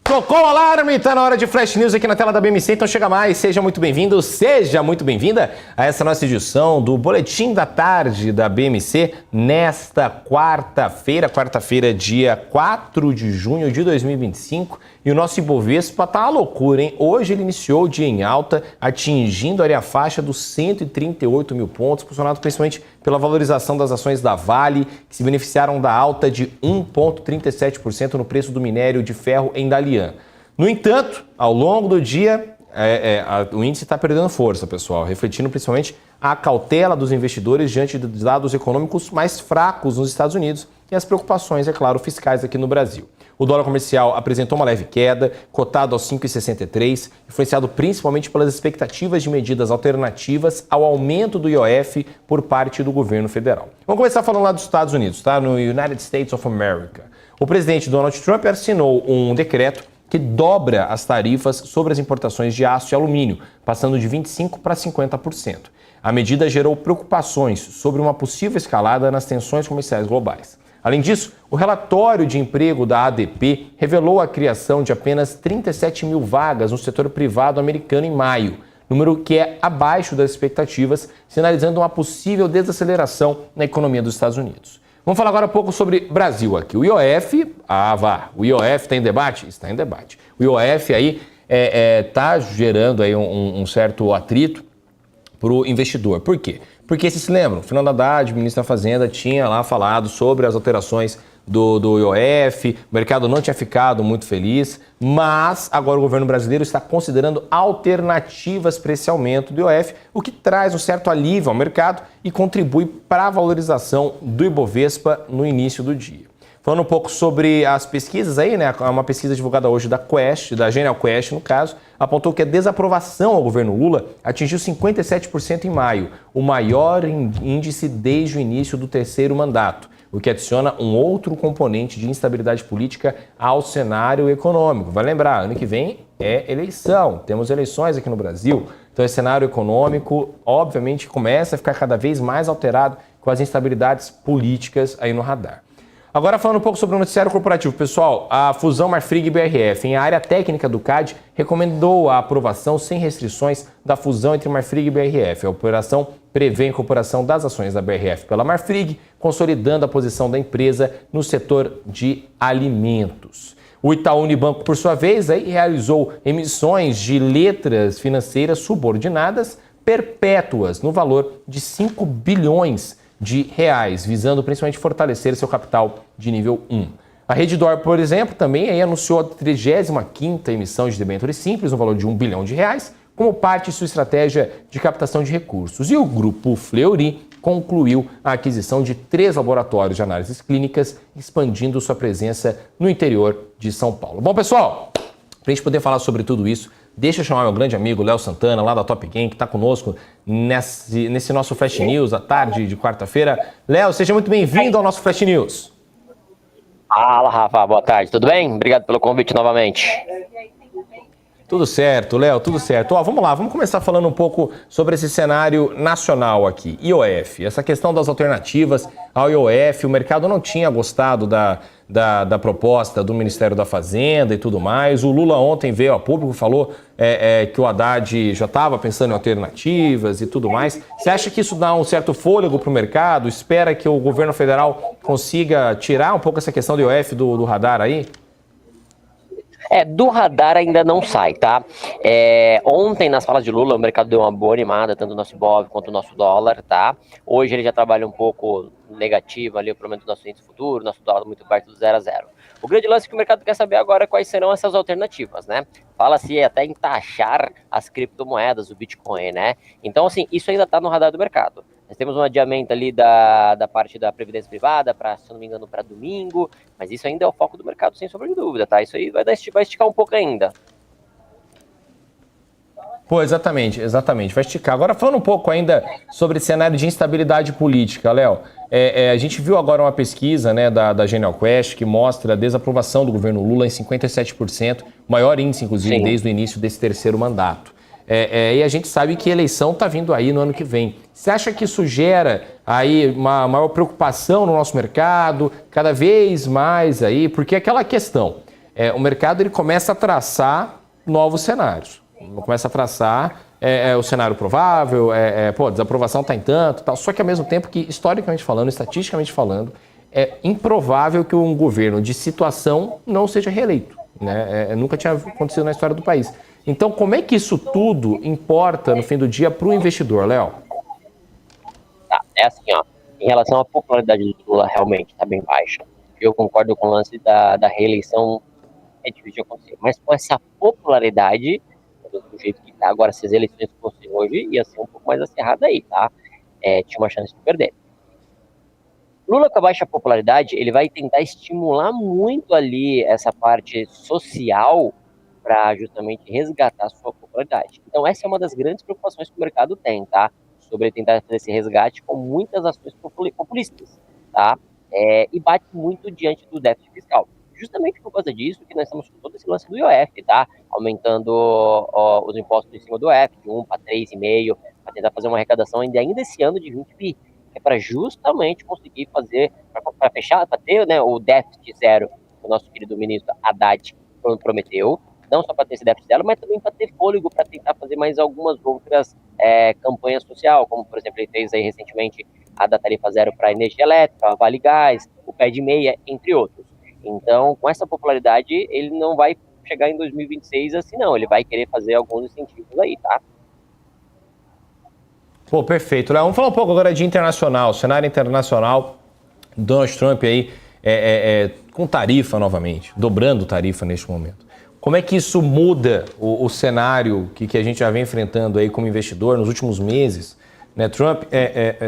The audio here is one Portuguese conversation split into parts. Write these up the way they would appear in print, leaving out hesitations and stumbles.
Tocou o alarme, tá na hora de Flash News aqui na tela da BMC, então chega mais, seja muito bem-vindo, seja muito bem-vinda a essa nossa edição do Boletim da Tarde da BMC nesta quarta-feira, dia 4 de junho de 2025, e o nosso Ibovespa tá uma loucura, hein? Hoje ele iniciou o dia em alta, atingindo a faixa dos 138 mil pontos, impulsionado principalmente pela valorização das ações da Vale, que se beneficiaram da alta de 1,37% no preço do minério de ferro em Dalian. No entanto, ao longo do dia, o índice está perdendo força, pessoal, refletindo principalmente a cautela dos investidores diante dos dados econômicos mais fracos nos Estados Unidos e as preocupações, é claro, fiscais aqui no Brasil. O dólar comercial apresentou uma leve queda, cotado aos 5,63, influenciado principalmente pelas expectativas de medidas alternativas ao aumento do IOF por parte do governo federal. Vamos começar falando lá dos Estados Unidos, tá? No United States of America. O presidente Donald Trump assinou um decreto que dobra as tarifas sobre as importações de aço e alumínio, passando de 25% para 50%. A medida gerou preocupações sobre uma possível escalada nas tensões comerciais globais. Além disso, o relatório de emprego da ADP revelou a criação de apenas 37 mil vagas no setor privado americano em maio, número que é abaixo das expectativas, sinalizando uma possível desaceleração na economia dos Estados Unidos. Vamos falar agora um pouco sobre Brasil aqui. O IOF, o IOF está em debate? Está em debate. O IOF aí está gerando aí um certo atrito para o investidor. Por quê? Porque, se lembram, Fernando Haddad, ministro da Fazenda, tinha lá falado sobre as alterações do IOF, o mercado não tinha ficado muito feliz, mas agora o governo brasileiro está considerando alternativas para esse aumento do IOF, o que traz um certo alívio ao mercado e contribui para a valorização do Ibovespa no início do dia. Falando um pouco sobre as pesquisas aí, né? Uma pesquisa divulgada hoje da Quest, da Genial Quest, no caso, apontou que a desaprovação ao governo Lula atingiu 57% em maio, o maior índice desde o início do terceiro mandato, o que adiciona um outro componente de instabilidade política ao cenário econômico. Vai lembrar, ano que vem é eleição, temos eleições aqui no Brasil, então esse cenário econômico, obviamente, começa a ficar cada vez mais alterado com as instabilidades políticas aí no radar. Agora falando um pouco sobre o noticiário corporativo. Pessoal, a fusão Marfrig e BRF, em área técnica do CAD, recomendou a aprovação sem restrições da fusão entre Marfrig e BRF. A operação prevê a incorporação das ações da BRF pela Marfrig, consolidando a posição da empresa no setor de alimentos. O Itaú Unibanco, por sua vez, aí, realizou emissões de letras financeiras subordinadas perpétuas no valor de 5 bilhões de reais, visando principalmente fortalecer seu capital de nível 1. A Redditor, por exemplo, também aí anunciou a 35ª emissão de debêntures simples no valor de 1 bilhão de reais, como parte de sua estratégia de captação de recursos. E o grupo Fleury concluiu a aquisição de 3 laboratórios de análises clínicas, expandindo sua presença no interior de São Paulo. Bom, pessoal, para a gente poder falar sobre tudo isso, deixa eu chamar meu grande amigo Léo Santana, lá da Top Game, que está conosco nesse nosso Flash News, à tarde de quarta-feira. Léo, seja muito bem-vindo ao nosso Flash News. Fala, Rafa, boa tarde, tudo bem? Obrigado pelo convite novamente. Tudo certo, Léo, tudo certo. Vamos lá, vamos começar falando um pouco sobre esse cenário nacional aqui, IOF. Essa questão das alternativas ao IOF, o mercado não tinha gostado da proposta do Ministério da Fazenda e tudo mais. O Lula ontem veio a público e falou que o Haddad já estava pensando em alternativas e tudo mais. Você acha que isso dá um certo fôlego para o mercado? Espera que o governo federal consiga tirar um pouco essa questão do IOF do radar aí? Do radar ainda não sai, tá? Ontem, nas falas de Lula, o mercado deu uma boa animada, tanto o nosso Ibov quanto o nosso dólar, tá? Hoje ele já trabalha um pouco negativo ali, pelo menos o nosso índice futuro, nosso dólar muito perto do 0 a 0. O grande lance que o mercado quer saber agora é quais serão essas alternativas, né? Fala-se até em taxar as criptomoedas, o Bitcoin, né? Então, assim, isso ainda tá no radar do mercado. Nós temos um adiamento ali da parte da previdência privada, se eu não me engano, para domingo, mas isso ainda é o foco do mercado, sem sombra de dúvida, tá? Isso aí vai esticar um pouco ainda. Pô, exatamente, vai esticar. Agora, falando um pouco ainda sobre cenário de instabilidade política, Léo, a gente viu agora uma pesquisa, né, da Genial Quest que mostra a desaprovação do governo Lula em 57%, maior índice, inclusive, Sim. desde o início desse terceiro mandato. E a gente sabe que a eleição está vindo aí no ano que vem. Você acha que isso gera aí uma maior preocupação no nosso mercado, cada vez mais aí? Porque aquela questão, o mercado ele começa a traçar novos cenários. Começa a traçar o cenário provável, a desaprovação está em tanto, tal. Só que ao mesmo tempo que, historicamente falando, estatisticamente falando, é improvável que um governo de situação não seja reeleito. Né? Nunca tinha acontecido na história do país. Então, como é que isso tudo importa, no fim do dia, para o investidor, Léo? Tá, é assim, ó, em relação à popularidade do Lula, realmente está bem baixa. Eu concordo com o lance da reeleição, é difícil de acontecer. Mas com essa popularidade, do jeito que tá agora, se as eleições fossem hoje, ia ser um pouco mais acirrada aí, tá? Tinha uma chance de perder. Lula, com a baixa popularidade, ele vai tentar estimular muito ali essa parte social para justamente resgatar a sua popularidade. Então, essa é uma das grandes preocupações que o mercado tem, tá? Sobre tentar fazer esse resgate com muitas ações populistas, tá? E bate muito diante do déficit fiscal. Justamente por causa disso que nós estamos com todo esse lance do IOF, tá? Aumentando os impostos em cima do IOF, de 1 para 3,5, para tentar fazer uma arrecadação ainda esse ano de 20 bi. É para justamente conseguir fazer, para fechar, para ter, né, o déficit zero que o nosso querido ministro Haddad prometeu, não só para ter esse déficit zero, mas também para ter fôlego para tentar fazer mais algumas outras campanhas sociais, como, por exemplo, ele fez aí recentemente a da tarifa zero para energia elétrica, Vale Gás, o pé de meia, entre outros. Então, com essa popularidade, ele não vai chegar em 2026 assim, não. Ele vai querer fazer alguns incentivos aí, tá? Pô, perfeito. Léo, vamos falar um pouco agora de internacional, cenário internacional. Donald Trump aí com tarifa novamente, dobrando tarifa neste momento. Como é que isso muda o cenário que a gente já vem enfrentando aí como investidor nos últimos meses? Né? Trump,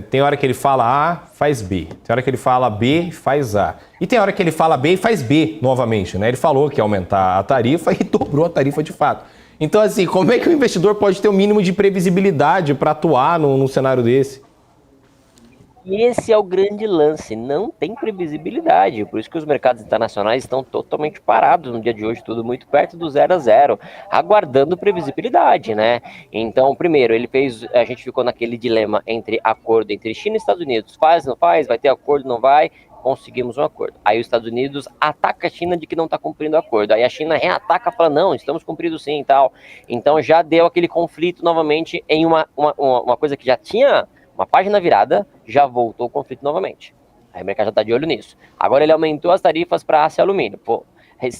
tem hora que ele fala A, faz B. Tem hora que ele fala B, faz A. E tem hora que ele fala B e faz B novamente. Né? Ele falou que ia aumentar a tarifa e dobrou a tarifa de fato. Então, assim, como é que o investidor pode ter um mínimo de previsibilidade para atuar num cenário desse? E esse é o grande lance, não tem previsibilidade, por isso que os mercados internacionais estão totalmente parados no dia de hoje, tudo muito perto do 0 a 0, aguardando previsibilidade, né? Então, primeiro, a gente ficou naquele dilema entre acordo entre China e Estados Unidos, faz, não faz, vai ter acordo, não vai, conseguimos um acordo. Aí os Estados Unidos ataca a China de que não está cumprindo o acordo, aí a China reataca, fala, não, estamos cumprindo sim e tal. Então já deu aquele conflito novamente em uma coisa que já tinha uma página virada, já voltou o conflito novamente. Aí o mercado já está de olho nisso. Agora ele aumentou as tarifas para aço e alumínio,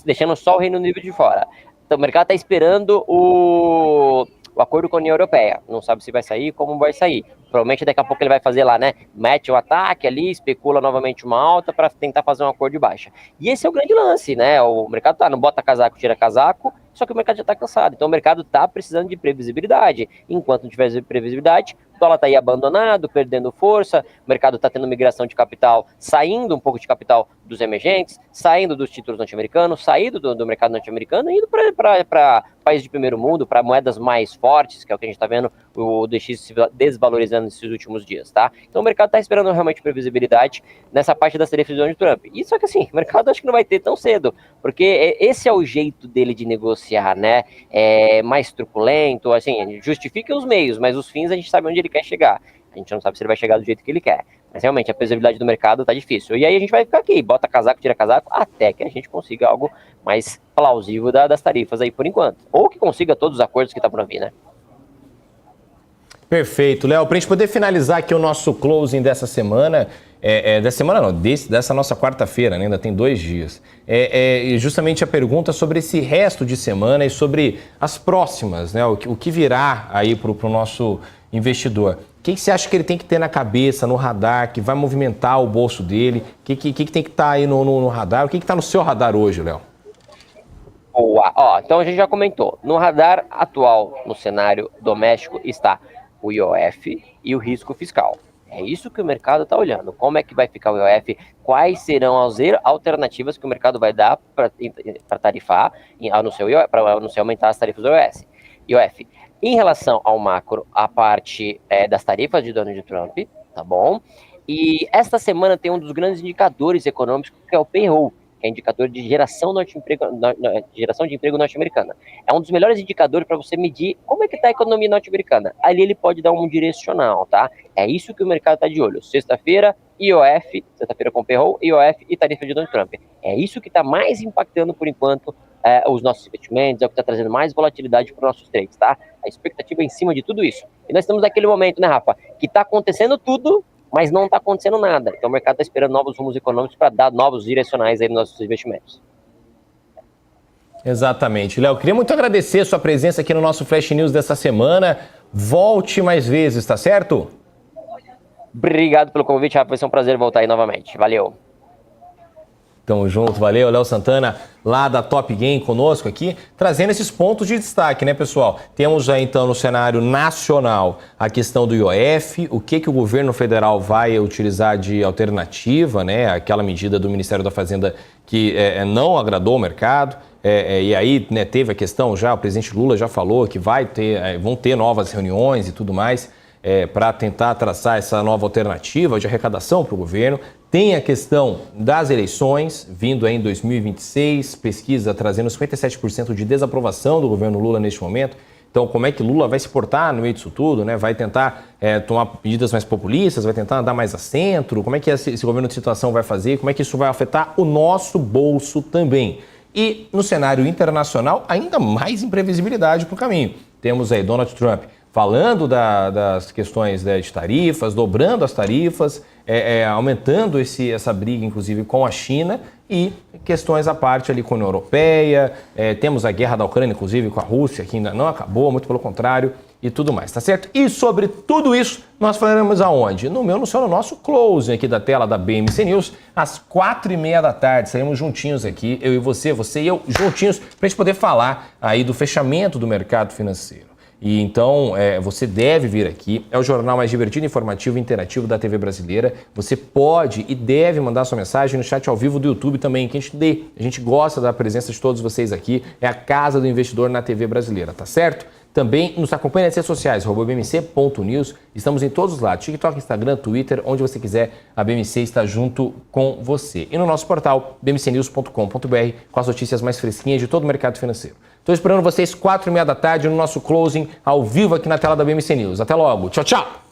deixando só o Reino Unido de fora. Então o mercado está esperando o acordo com a União Europeia. Não sabe se vai sair, como vai sair. Provavelmente daqui a pouco ele vai fazer lá, né? Mete o ataque ali, especula novamente uma alta para tentar fazer um acordo de baixa. E esse é o grande lance, né? O mercado não bota casaco, tira casaco, só que o mercado já está cansado. Então o mercado está precisando de previsibilidade. Enquanto não tiver previsibilidade, o dólar está aí abandonado, perdendo força, o mercado está tendo migração de capital, saindo um pouco de capital dos emergentes, saindo dos títulos norte-americanos, saindo do mercado norte-americano e indo para países de primeiro mundo, para moedas mais fortes, que é o que a gente está vendo, o DX se desvalorizando nesses últimos dias, tá? Então o mercado está esperando realmente previsibilidade nessa parte das tarifas de Donald Trump. E só que assim, o mercado acho que não vai ter tão cedo, porque esse é o jeito dele de negociar, né? Mais truculento, assim, justifica os meios, mas os fins a gente sabe onde ele quer chegar. A gente não sabe se ele vai chegar do jeito que ele quer. Mas realmente a previsibilidade do mercado tá difícil. E aí a gente vai ficar aqui, bota casaco, tira casaco, até que a gente consiga algo mais plausível das tarifas aí por enquanto. Ou que consiga todos os acordos que tá por vir, né? Perfeito. Léo, para a gente poder finalizar aqui o nosso closing dessa semana, dessa nossa quarta-feira, né? Ainda tem 2 dias. Justamente a pergunta sobre esse resto de semana e sobre as próximas, né? O que virá aí para o nosso investidor. O que você acha que ele tem que ter na cabeça, no radar, que vai movimentar o bolso dele? O que tem que estar aí no radar? O que está no seu radar hoje, Léo? Boa. Então a gente já comentou. No radar atual, no cenário doméstico, está o IOF e o risco fiscal. É isso que o mercado está olhando. Como é que vai ficar o IOF? Quais serão as alternativas que o mercado vai dar para tarifar, para anunciar aumentar as tarifas do IOF? Em relação ao macro, a parte das tarifas de Donald Trump, tá bom? E esta semana tem um dos grandes indicadores econômicos, que é o payroll, que é indicador de geração de emprego norte-americana. É um dos melhores indicadores para você medir como é que está a economia norte-americana. Ali ele pode dar um direcional, tá? É isso que o mercado está de olho. Sexta-feira, IOF, sexta-feira com payroll, IOF e tarifa de Donald Trump. É isso que está mais impactando, por enquanto, os nossos investimentos, é o que está trazendo mais volatilidade para os nossos trades, tá? A expectativa é em cima de tudo isso. E nós estamos naquele momento, né, Rafa, que está acontecendo tudo, mas não está acontecendo nada. Então o mercado está esperando novos rumos econômicos para dar novos direcionais aí nos nossos investimentos. Exatamente. Léo, queria muito agradecer a sua presença aqui no nosso Flash News dessa semana. Volte mais vezes, tá certo? Obrigado pelo convite, Rafa. Vai ser um prazer voltar aí novamente. Valeu. Tamo junto, valeu. Léo Santana, lá da Top Game, conosco aqui, trazendo esses pontos de destaque, né, pessoal? Temos já, então, no cenário nacional, a questão do IOF, o que o governo federal vai utilizar de alternativa, né? Aquela medida do Ministério da Fazenda que não agradou o mercado. E aí, né, teve a questão já, o presidente Lula já falou que vão ter novas reuniões e tudo mais para tentar traçar essa nova alternativa de arrecadação para o governo. Tem a questão das eleições, vindo aí em 2026, pesquisa trazendo 57% de desaprovação do governo Lula neste momento. Então, como é que Lula vai se portar no meio disso tudo, né? Vai tentar tomar medidas mais populistas, vai tentar andar mais a centro? Como é que esse governo de situação vai fazer? Como é que isso vai afetar o nosso bolso também? E no cenário internacional, ainda mais imprevisibilidade para o caminho. Temos aí Donald Trump falando das questões de tarifas, dobrando as tarifas, aumentando essa briga, inclusive, com a China e questões à parte ali com a União Europeia. Temos a guerra da Ucrânia, inclusive, com a Rússia, que ainda não acabou, muito pelo contrário, e tudo mais, tá certo? E sobre tudo isso, nós falaremos aonde? No nosso closing aqui da tela da BMC News, às 4h30 da tarde. Saímos juntinhos aqui, eu e você e eu, juntinhos, para a gente poder falar aí do fechamento do mercado financeiro. E então, você deve vir aqui, é o jornal mais divertido, informativo e interativo da TV brasileira. Você pode e deve mandar sua mensagem no chat ao vivo do YouTube também, que a gente gosta da presença de todos vocês aqui. É a casa do investidor na TV brasileira, tá certo? Também nos acompanhe nas redes sociais, @bmc.news. Estamos em todos os lados, TikTok, Instagram, Twitter, onde você quiser, a BMC está junto com você. E no nosso portal, bmcnews.com.br, com as notícias mais fresquinhas de todo o mercado financeiro. Estou esperando vocês 4h30 da tarde no nosso closing ao vivo aqui na tela da BMC News. Até logo. Tchau, tchau!